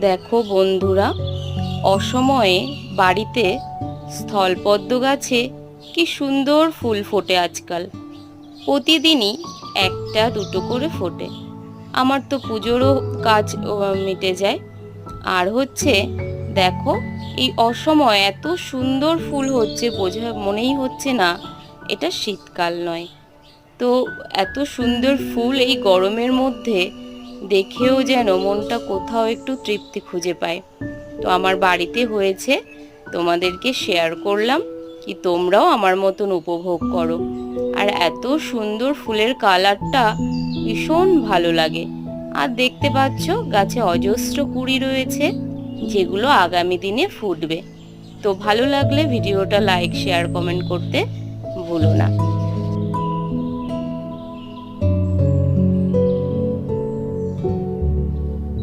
দেখো বন্ধুরা, অসময়ে বাড়িতে স্থলপদ্ম গাছে কি সুন্দর ফুল ফোটে আজকাল। প্রতিদিনই একটা দুটো করে ফোটে। আমার তো পুজোরও কাজ মিটে যায়। আর হচ্ছে দেখো, এই অসময়ে এত সুন্দর ফুল হচ্ছে, মনেই হচ্ছে না এটা শীতকাল নয়। তো এত সুন্দর ফুল এই গরমের মধ্যে দেখেও যেন মনটা কোথাও একটু তৃপ্তি খুঁজে পায়। তো আমার বাড়িতে হয়েছে, তোমাদেরকে শেয়ার করলাম, কি তোমরাও আমার মতন উপভোগ করো। আর এত সুন্দর ফুলের কালারটা ভীষণ ভালো লাগে। আর দেখতে পাচ্ছ গাছে অজস্র কুঁড়ি রয়েছে, যেগুলো আগামী দিনে ফুটবে। তো ভালো লাগলে ভিডিওটা লাইক, শেয়ার, কমেন্ট করতে ভুলো না।